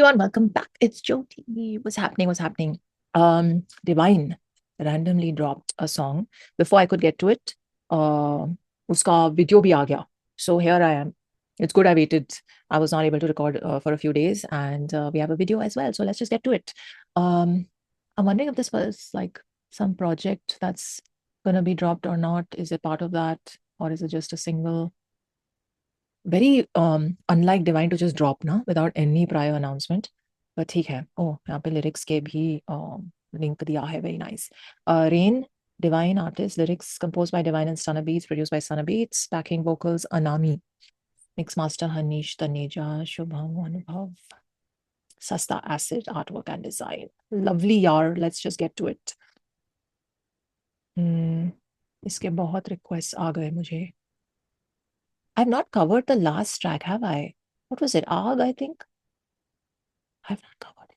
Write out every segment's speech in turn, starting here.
everyone, welcome back. It's Jyoti. What's happening? What's happening? Divine randomly dropped a song. Before I could get to it, uska video bhi aa gaya. So here I am. It's good I waited. I was not able to record for a few days, and we have a video as well. So let's just get to it. Um, I'm wondering if this was like some project that's gonna be dropped or not. Is it part of that, or is it just a single? Very unlike Divine to just drop ना without any prior announcement. But ठीक है. Oh, यहाँ पे lyrics के भी link दिया है. Very nice. Rain, Divine artist, lyrics composed by Divine and Stunner Beats, produced by Stunner Beats, backing vocals Anami, mix master Hanish Taneja, Shubham Anubhav, Sasta Acid, artwork and design. Lovely yaar. Let's just get to it. इसके बहुत requests आ गए मुझे. I've not covered the last track, have I? What was it? Aag, I think. I've not covered it.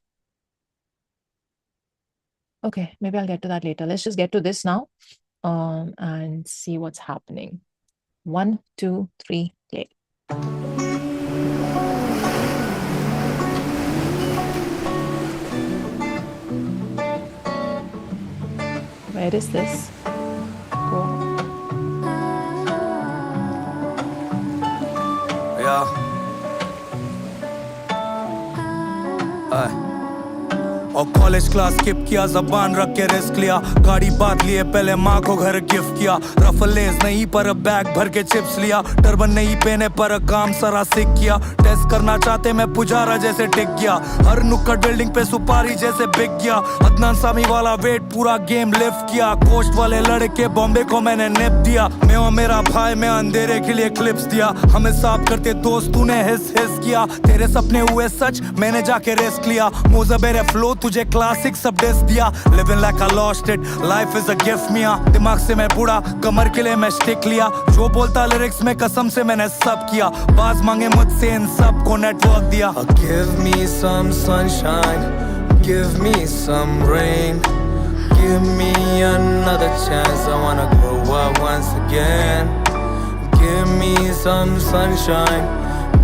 Okay, maybe I'll get to that later. Let's just get to this now and see what's happening. 1, 2, 3, play. Where is this? Go. Yeah. और college class skip किया, जबान रख के risk लिया, गाड़ी बात लिए, पहले माँ को घर गिफ्ट किया, रफलेज नहीं पर बैग भर के चिप्स लिया, टर्बन नहीं पहने पर काम सारा सीख किया, टेस्ट करना चाहते मैं पुजारा जैसे टिक गया, हर नुक्कड़ बिल्डिंग पे सुपारी जैसे बिक गया, अदनान सामी वाला वेट पूरा गेम लिफ्ट किया, कोस्ट वाले लड़के बॉम्बे को मैंने निप दिया, मैं और मेरा भाई मैं अंधेरे के लिए क्लिप्स दिया, हमें साफ करते दोस्त तूने हिस किया, तेरे सपने हुए सच मैंने जाके रिस्क लिया, मोजा मेरे फ्लो तुझे क्लासिक सब डिस दिया, living like I lost it, life is a gift Mia, दिमाग से मैं बूढ़ा, कमर के लिए मैं स्टिक लिया, जो बोलता लिरिक्स में कसम से मैंने सब किया, बाज मांगे मुझसे इन सब को नेटवर्क दिया. Give me some sunshine, give me some rain, give me another chance, I wanna grow up once again. Give me some sunshine,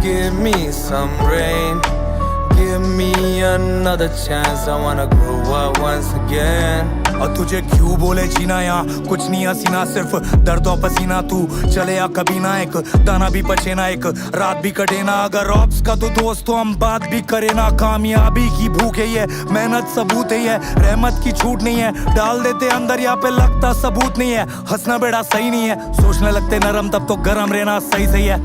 give me some rain, give me another chance, I wanna grow up once again. और तुझे क्यों बोले जीना यहाँ कुछ नहीं हसीना, सिर्फ दर्द और पसीना, तू चले या कभी ना, एक दाना भी बचे ना, एक रात भी कटे ना, अगर ऑप्स का तो दोस्त तो हम बात भी करे ना, कामयाबी की भूख है ये, मेहनत सबूत है ये, रहमत की छूट नहीं है, डाल देते अंदर यहाँ पे लगता सबूत नहीं है, हंसना बेड़ा सही नहीं है, सोचने लगते नरम तब तो गरम रहना सही सही है.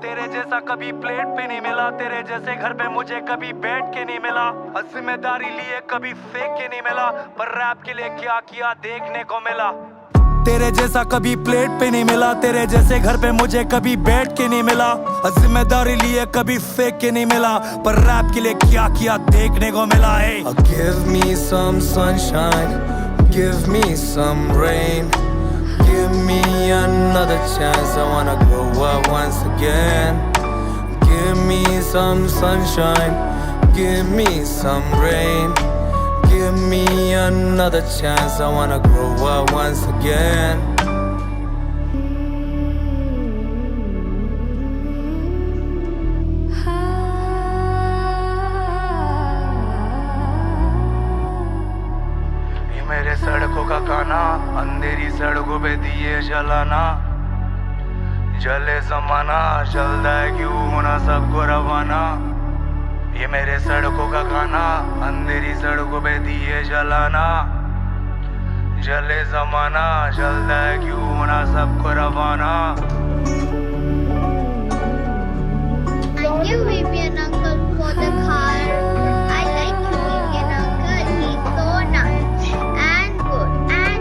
तेरे जैसा कभी प्लेट पे नहीं मिला, तेरे जैसे घर पे मुझे कभी बैठ के नहीं मिला, जिम्मेदारी लिए कभी फेंक के नहीं मिला, पर रैप के लिए क्या किया देखने को मिला. तेरे जैसा कभी प्लेट पे नहीं मिला, तेरे जैसे घर पे मुझे कभी बैठ के नहीं मिला, जिम्मेदारी लिए कभी फेंक के नहीं मिला, पर रैप के लिए क्या किया देखने को मिला. Hey. Give me some sunshine, give me some rain, give me another chance, I wanna grow up once again. Give me some sunshine, give me some rain, give me another chance, I wanna grow up once again. मेरे सड़कों का गाना, अंधेरी सड़कों पे दिए जलाना, जले जमाना, चलता है क्यों होना सबको रवाना. ये मेरे सड़कों का गाना, अंधेरी सड़कों पे दिए जलाना, जले जमाना, चलता है क्यों होना सबको रवाना. Thank you, Vivian uncle, for the card. I like you, Vivian uncle. He's so nice and good and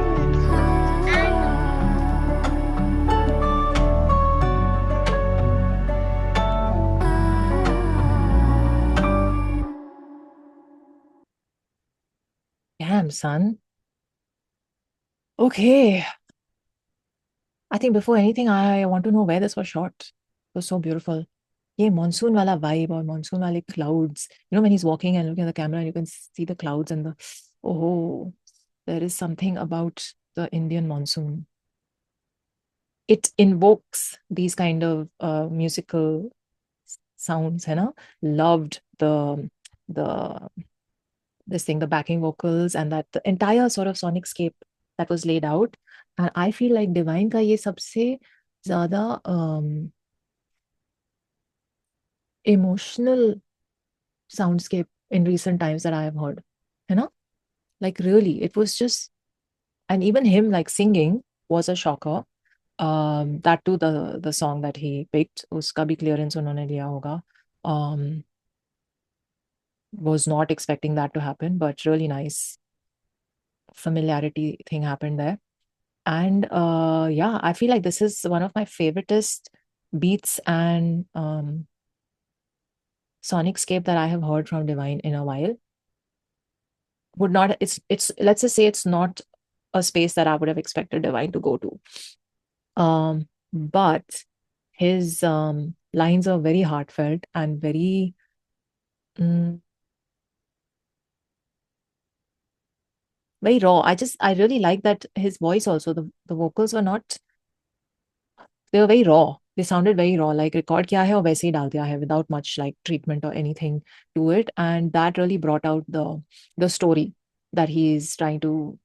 Damn, son. Okay. I think before anything, I want to know where this was shot. It was so beautiful. ये monsoon वाला vibe और monsoon वाले clouds. You know, when he's walking and looking at the camera and you can see the clouds and the, oh, there is something about the Indian monsoon. It invokes these kind of musical sounds, है ना? Loved the the this thing, the backing vocals, and that the entire sort of sonic scape that was laid out. And I feel like Divine का ये सबसे ज़्यादा emotional soundscape in recent times that I have heard. You know, like really, it was just, and even him like singing was a shocker. That too, the song that he picked, uska bhi clearance unhone liya hoga. Was not expecting that to happen, but really nice familiarity thing happened there. And yeah, I feel like this is one of my favoriteest beats and sonic scape that I have heard from Divine in a while. Would not, it's let's just say it's not a space that I would have expected Divine to go to. But his lines are very heartfelt and very mm, very raw. I really like that his voice also, the vocals were not, they were very raw. They sounded very raw, like record किया है और वैसे ही डाल दिया है without much like treatment or anything to it, and that really brought out the story that he is trying to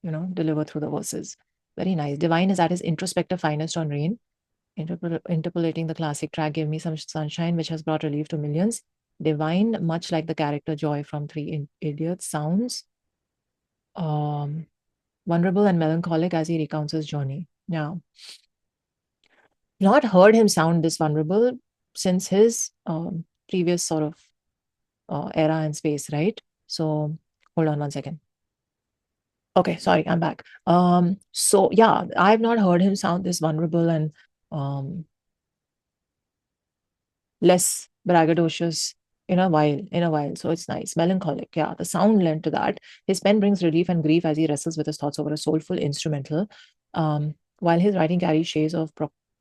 deliver through the verses. Very nice. Divine is at his introspective finest on Rain, interpolating the classic track "Give Me Some Sunshine," which has brought relief to millions. Divine, much like the character Joy from Three Idiots, sounds vulnerable and melancholic as he recounts his journey. Yeah. Not heard him sound this vulnerable since his previous sort of era and space, right? So hold on one second. Okay, sorry, I'm back. So yeah, I've not heard him sound this vulnerable and less braggadocious in a while. So it's nice. Melancholic. Yeah, the sound lent to that. His pen brings relief and grief as he wrestles with his thoughts over a soulful instrumental. While his writing carries shades of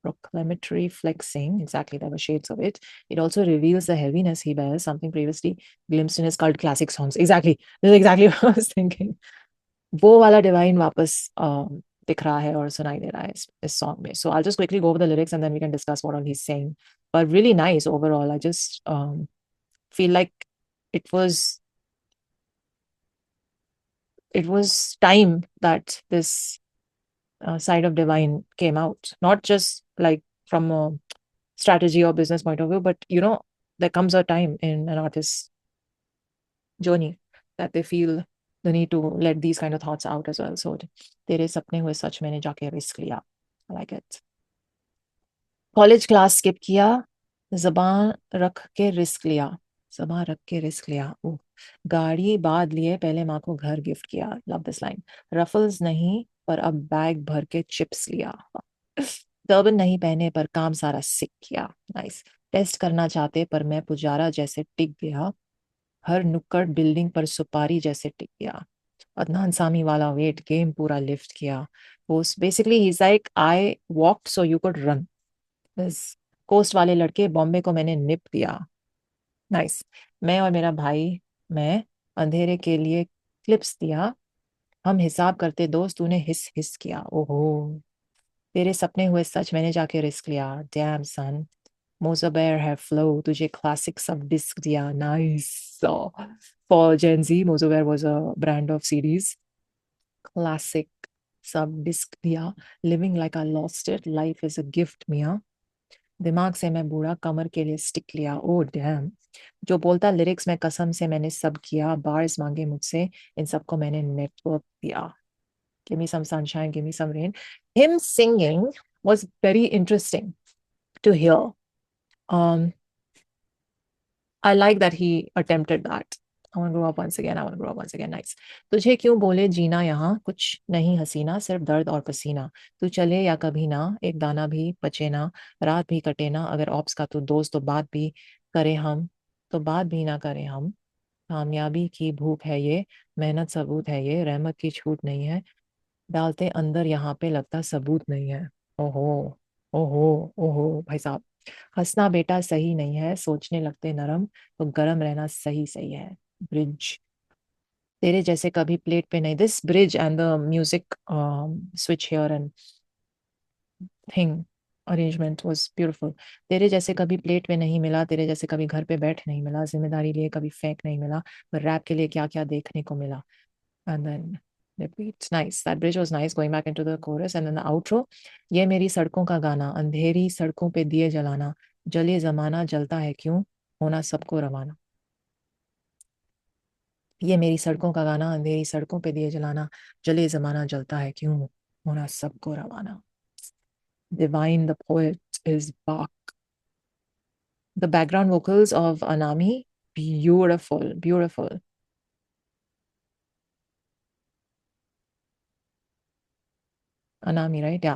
proclamatory flexing, exactly, there were shades of it. It also reveals the heaviness he bears, something previously glimpsed in his cult classic songs. Exactly. This is exactly what I was thinking. वो वाला divine वापस दिख रहा है और सुनाई दे रहा है इस song में. So I'll just quickly go over the lyrics and then we can discuss what all he's saying. But really nice overall. I just feel like it was time that this side of Divine came out, not just like from a strategy or business point of view, but there comes a time in an artist's journey that they feel the need to let these kind of thoughts out as well. So तेरे सपने हुए सच मैंने जाके risk लिया. I like it. College class skip किया, जबान रख के रिस्क लिया. जबान रख के रिस्क लिया. ओह, गाड़ी बाद लिए पहले माँ को घर गिफ्ट किया. Love this line. रफल्स नहीं पर अब बैग भर के चिप्स लिया. टर्बन नहीं पहने पर काम सारा सिक किया. नाइस. टेस्ट करना चाहते पर मैं पुजारा जैसे टिक गया. हर नुक्कड़ बिल्डिंग पर सुपारी जैसे टिक गया. अदनान सामी वाला वेट गेम पूरा लिफ्ट किया. Basically he is like I walked so you could run. Coast वाले लड़के बॉम्बे को मैंने निप दिया. नाइस. मैं और मेरा भाई, मैं अंधेरे के लिए क्लिप्स दिया. हम हिसाब करते दोस्त, तूने हिस हिस किया. ओहो, तेरे सपने हुए सच मैंने जाके रिस्क लिया. डैम सन, मोज़ाबेर है फ्लो, तुझे क्लासिक सब डिस्क दिया. Nice. For Gen Z, Mozowear was a brand of CDs. Classic sub disc दिया. Living like I lost it. Life is a gift, मियाँ. दिमाग से मैं बूढ़ा, कमर के लिए स्टिक लिया. Oh damn. जो बोलता लिरिक्स में कसम से मैंने सब किया. बार्स मांगे मुझसे, इन सबको मैंने नेटवर्क दिया. Give me some sunshine, give me some rain. Him singing was very interesting to hear. I like that he attempted that. I want to grow up once again. I want to grow up once again. Nice. तुझे क्यों बोले जीना यहाँ, कुछ नहीं हसीना, सिर्फ दर्द और पसीना. तू चले या कभी ना, एक दाना भी बचे ना, रात भी कटे ना. अगर ऑप्स का तू दोस्त तो बात भी करे हम, तो बात भी ना करे हम. कामयाबी की भूख है ये, मेहनत सबूत है ये, रहमत की छूट नहीं है. डालते अंदर यहाँ पे लगता सबूत नहीं है. ओहो, ओहो, ओहो भाई साहब. हंसना बेटा सही नहीं है, सोचने लगते नरम, तो गरम रहना सही सही है. ब्रिज. तेरे जैसे कभी प्लेट पे नहीं. This bridge and the music switch here and thing arrangement was beautiful. तेरे जैसे कभी प्लेट में नहीं मिला, तेरे जैसे कभी घर पे बैठ नहीं मिला, जिम्मेदारी लिए कभी फेंक नहीं मिला, पर रैप के लिए क्या-क्या देखने को मिला. And then the beat's nice. That bridge was nice going back into the chorus. And then the outro. ये मेरी सड़कों का गाना, अंधेरी सड़कों पे दिए जलाना, जले जमाना जलता है क्यों, होना सबको रवाना. ये मेरी सड़कों का गाना, अंधेरी सड़कों पे दिए जलाना, जले जमाना जलता है क्यों, होना सबको रवाना. Divine, the poet, is Bach. The background vocals of Anami, beautiful, beautiful. Anami, right? Yeah.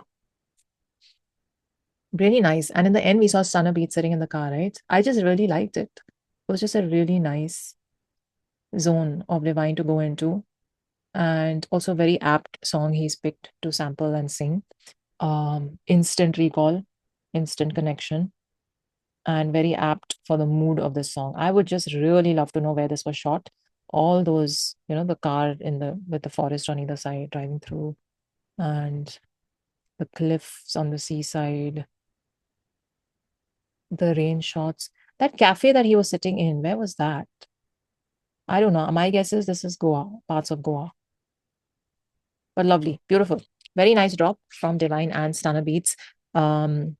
Really nice. And in the end, we saw Stunner Beat sitting in the car, right? I just really liked it. It was just a really nice zone of Divine to go into. And also a very apt song he's picked to sample and sing. Instant recall, instant connection, and very apt for the mood of this song. I would just really love to know where this was shot. All those, the car with the forest on either side driving through, and the cliffs on the seaside, the rain shots. That cafe that he was sitting in, where was that? I don't know. My guess is this is Goa, parts of Goa. But lovely, beautiful. Very nice drop from Divine and Stunner Beats. And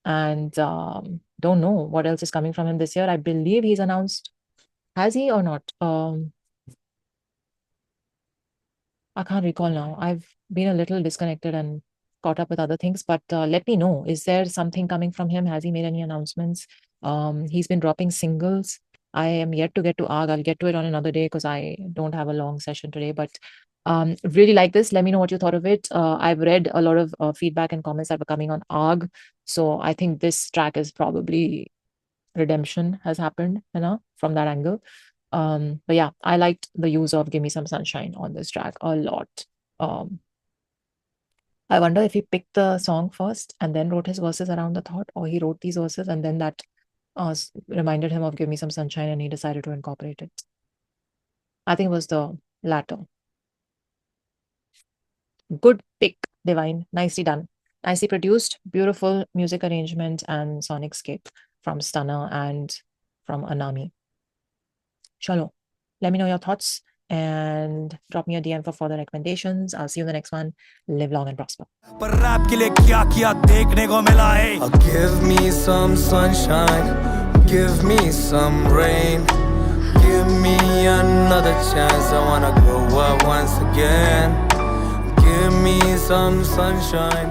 don't know what else is coming from him this year. I believe he's announced. Has he or not? I can't recall now. I've been a little disconnected and caught up with other things, but let me know. Is there something coming from him? Has he made any announcements? He's been dropping singles. I am yet to get to ARG. I'll get to it on another day because I don't have a long session today, but really like this. Let me know what you thought of it. I've read a lot of feedback and comments that were coming on ARG. So I think this track is probably redemption has happened, from that angle. But yeah, I liked the use of Give Me Some Sunshine on this track a lot. I wonder if he picked the song first and then wrote his verses around the thought, or he wrote these verses and then that reminded him of Give Me Some Sunshine and he decided to incorporate it. I think it was the latter. Good pick, Divine. Nicely done. Nicely produced, beautiful music arrangement and sonicscape from Stunner and from Anami. Chalo. Let me know your thoughts and drop me a DM for further recommendations. I'll see you in the next one. Live long and prosper. पर rap के लिए क्या किया देखने को मिला है. Give me some sunshine, give me some rain, give me another chance. I wanna grow up once again. Give me some sunshine.